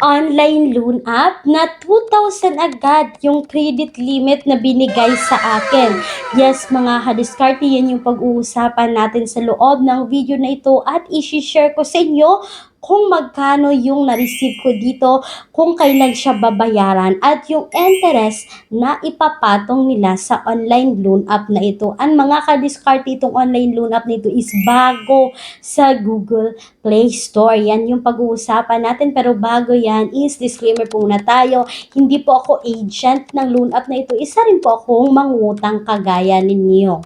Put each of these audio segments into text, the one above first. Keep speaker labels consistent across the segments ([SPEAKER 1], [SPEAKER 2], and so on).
[SPEAKER 1] online loan app na 2,000 agad yung credit limit na binigay sa akin. Yes, mga kadiskarte, yan yung pag-uusapan natin sa loob ng video na ito at isi-share ko sa inyo kung magkano yung na-receive ko dito, kung kailan siya babayaran, at yung interest na ipapatong nila sa online loan app na ito. Ang mga kadiskarte, itong online loan app na ito is bago sa Google Play Store. Yan yung pag-uusapan natin. Pero bago yan is disclaimer po muna tayo. Hindi po ako agent ng loan app na ito. Isa rin po akong mangutang kagaya ninyo.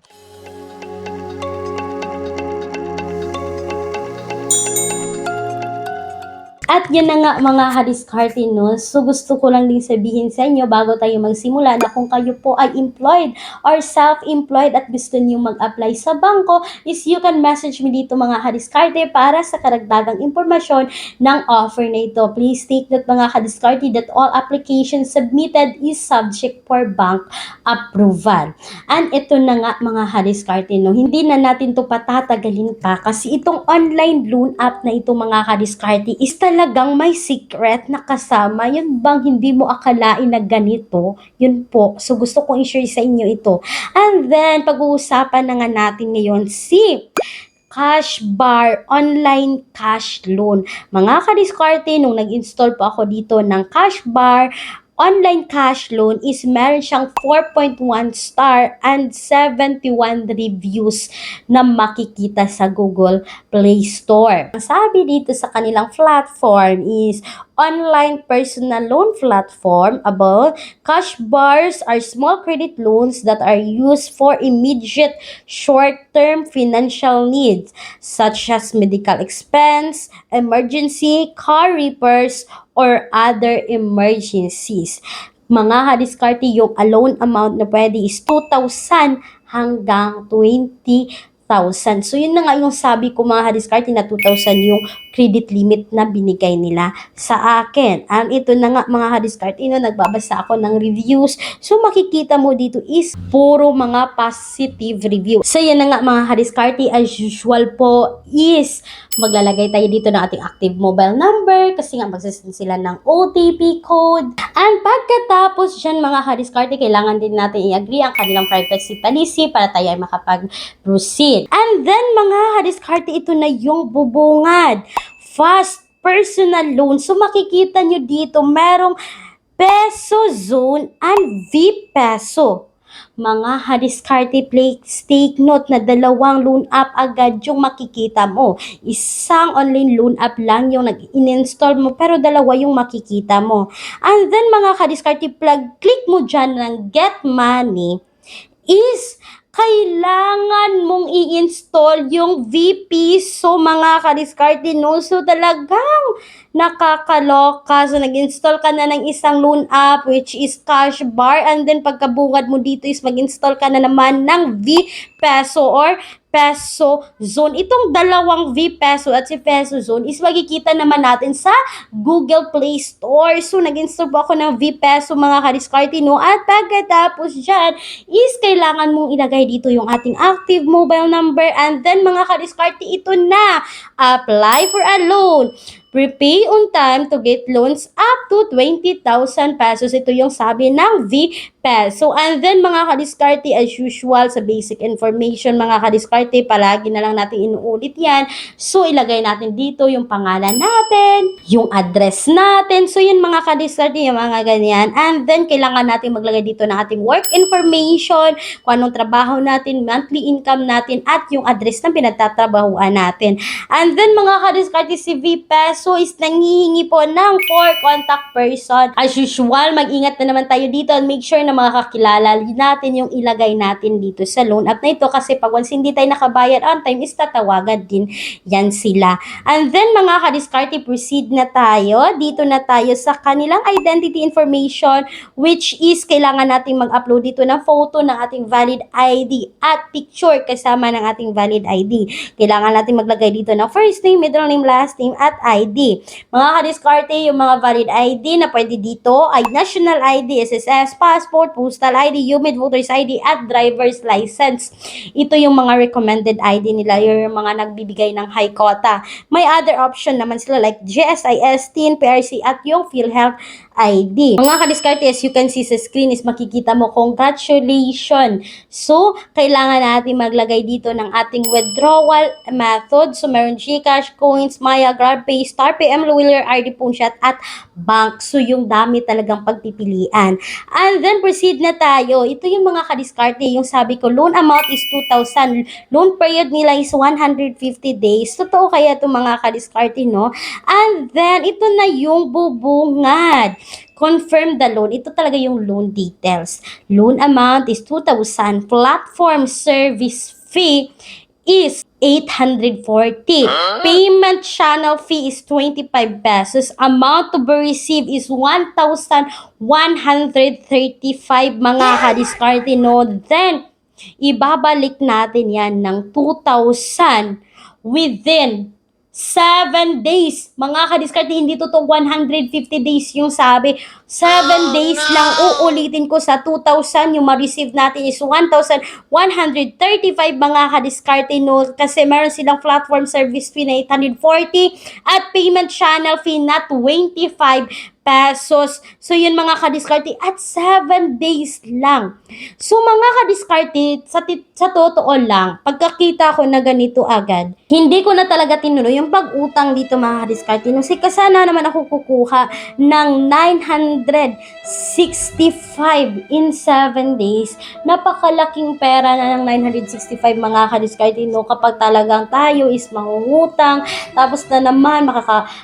[SPEAKER 1] At yan na nga mga kadiskarte, no? So gusto ko lang din sabihin sa inyo bago tayo magsimula na kung kayo po ay employed or self-employed at gusto niyo mag-apply sa bangko is you can message me dito mga kadiskarte para sa karagdagang impormasyon ng offer na ito. Please take note mga kadiskarte that all applications submitted is subject for bank approval. And ito na nga mga kadiskarte, no? Hindi na natin to patatagalin pa kasi itong online loan app na ito mga kadiskarte is talagang may secret na kasama. Yun bang hindi mo akalain na ganito? Yun po. So gusto kong i-share sa inyo ito. And then pag-uusapan na nga natin ngayon si Cash Bar Online Cash Loan. Mga kadiskarte, nung nag-install po ako dito ng Cash Bar Online Cash Loan is meron siyang 4.1 star and 71 reviews na makikita sa Google Play Store. Ang sabi dito sa kanilang platform is online personal loan platform about cash bars are small credit loans that are used for immediate short-term financial needs such as medical expense, emergency, car repairs, or other emergencies. Mga kadiskarte, yung loan amount na pwede is 2,000 hanggang 20,000. So, yun na nga yung sabi ko mga kadiskarte na 2,000 yung credit limit na binigay nila sa akin. And ito na nga mga kadiskarte, nagbabasa ako ng reviews. So, makikita mo dito is puro mga positive review. So, yan na nga mga kadiskarte, as usual po is maglalagay tayo dito ng ating active mobile number kasi nga magsasend sila ng OTP code. And pagkatapos dyan mga kadiskarte, kailangan din natin i-agree ang kanilang privacy policy para tayo ay makapag-proceed. And then mga kadiskarte, ito na yung bubungad. Fast personal loan. So makikita nyo dito, merong peso zone and V-peso. Mga kadiskarte, please take note na dalawang loan app agad yung makikita mo. Isang online loan app lang yung nag-install mo pero dalawa yung makikita mo. And then mga kadiskarte, click mo dyan ng get money is kailangan mong i-install yung VP. So, mga kadiskarte, no? So, talagang nakakaloka. So, nag-install ka na ng isang loan app which is Cash Bar and then pagkabungad mo dito is mag-install ka na naman ng V-Peso or Peso Zone. Itong dalawang V-Peso at si Peso Zone is makikita naman natin sa Google Play Store. So, nag-install po ako ng V-Peso mga kadiskarte, no? At pagkatapos dyan is kailangan mong ilagay dito yung ating active mobile number and then mga kadiskarte, ito na. Apply for a loan. Prepay on time to get loans up to 20,000 pesos. Ito yung sabi ng V-Peso. And then mga kadiskarte, as usual sa basic information mga kadiskarte, palagi na lang natin inuulit yan. So ilagay natin dito yung pangalan natin, yung address natin. So yun mga kadiskarte, yung mga ganyan. And then kailangan natin maglagay dito ng ating work information, kung anong trabaho natin, monthly income natin, at yung address ng pinagtatrabahuan natin. And then mga kadiskarte, si V-Peso is nanghihingi po ng 4 contact person. As usual, mag-ingat na naman tayo dito and make sure na makakakilala natin yung ilagay natin dito sa loan app na ito kasi pag once hindi tayo nakabayad on time is tatawagan din yan sila. And then mga kadiskarte, proceed na tayo. Dito na tayo sa kanilang identity information which is kailangan nating mag-upload dito ng photo ng ating valid ID at picture kasama ng ating valid ID. Kailangan natin maglagay dito ng first name, middle name, last name at ID. Mga kadiskarte, yung mga valid ID na pwede dito ay National ID, SSS, Passport, Postal ID, UMID, Voters ID, at Driver's License. Ito yung mga recommended ID nila, yung mga nagbibigay ng high quota. May other option naman sila like GSIS, TIN, PRC, at yung PhilHealth ID. Mga kadiskarte, as you can see sa screen is makikita mo, congratulations! So, kailangan natin maglagay dito ng ating withdrawal method. So, meron GCash, Coins, Maya, GrabPay, StarPay, Wheeler, RD Punshot, at Bank. So, yung dami talagang pagpipilian. And then, proceed na tayo. Ito yung mga kadiskarte. Yung sabi ko, loan amount is 2,000. Loan period nila is 150 days. Totoo kaya itong mga kadiskarte, no? And then, ito na yung bubungad. Confirm the loan. Ito talaga yung loan details. Loan amount is 2,000. Platform service fee is 840. Payment channel fee is 25 pesos. Amount to be received is 1,135 mga kadiskarte, no? Then, ibabalik natin yan ng 2,000 within 7 days. Mga kadiskarte, hindi totoo 150 days yung sabi. 7 days lang. Uulitin ko, sa 2,000, yung ma-receive natin is 1,135 mga kadiskarte, no? Kasi meron silang platform service fee na 840 at payment channel fee na 25 pesos. So, yun mga kadiskarte, at 7 days lang. So, mga kadiskarte, sa totoo lang, pagkakita ko na ganito agad, hindi ko na talaga tinuloy yung pag-utang dito mga kadiskarte. Nung sana naman ako kukuha ng 965 in 7 days. Napakalaking pera na ng 965 mga kadiskarte, no? Kapag talagang tayo is mangungutang, tapos na naman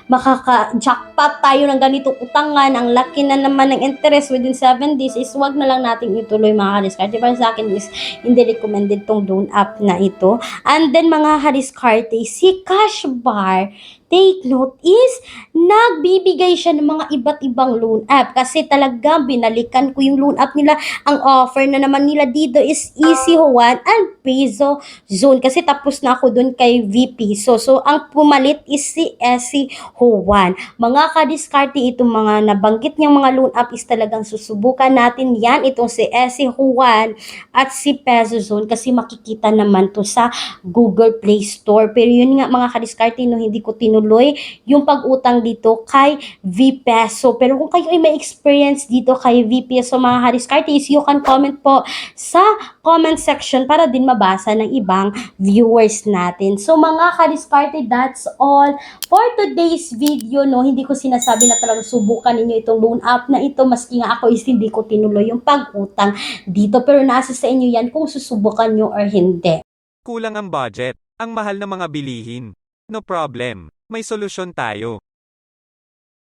[SPEAKER 1] makaka-jackpot tayo ng ganitong utangan, ang laki na naman ng interest within 7 days, is wag na lang natin ituloy mga kadiskarte. Para sa akin is hindi recommended tong loan app na ito. And then mga kadiskarte, si Cashbar, take note, is nagbibigay siya ng mga iba't ibang loan app kasi talagang binalikan ko yung loan app nila. Ang offer na naman nila dito is Easy Juan and Peso Zone kasi tapos na ako dun kay VP. So ang pumalit is si Easy Juan. Mga kadiskarte, itong mga nabanggit niyang mga loan app is talagang susubukan natin yan. Itong si Easy Juan at si Peso Zone kasi makikita naman to sa Google Play Store. Pero yun nga mga kadiskarte, no, hindi ko tinuloy yung pag-utang dito kay VPeso. Pero kung kayo ay may experience dito kay VPeso mga kadiskarte, is you can comment po sa comment section para din mabasa ng ibang viewers natin. So mga kadiskarte, that's all for today's video, no. Hindi ko sinasabi na talagang subukan ninyo itong loan app na ito, maski nga ako is hindi ko tinuloy yung pag-utang dito. Pero nasa sa inyo yan kung susubukan nyo or hindi.
[SPEAKER 2] Kulang ang budget, ang mahal ng mga bilihin. No problem, may solusyon tayo.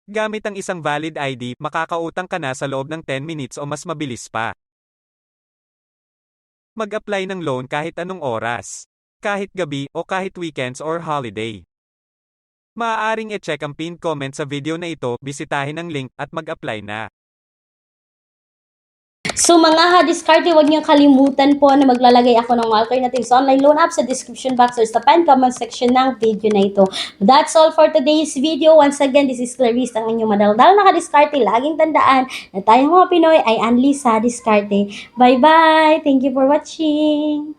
[SPEAKER 2] Gamit ang isang valid ID, makakautang ka na sa loob ng 10 minutes o mas mabilis pa. Mag-apply ng loan kahit anong oras, kahit gabi o kahit weekends or holiday. Maaaring e-check ang pinned comment sa video na ito, bisitahin ang link at mag-apply na.
[SPEAKER 1] So mga kadiskarte, huwag niyong kalimutan po na maglalagay ako ng alternatives online loan app sa description box or sa pinned comment section ng video na ito. That's all for today's video. Once again, this is Clarice, ang inyong madaldal na kadiskarte. Laging tandaan na tayong mga Pinoy ay unli sa diskarte. Bye-bye! Thank you for watching!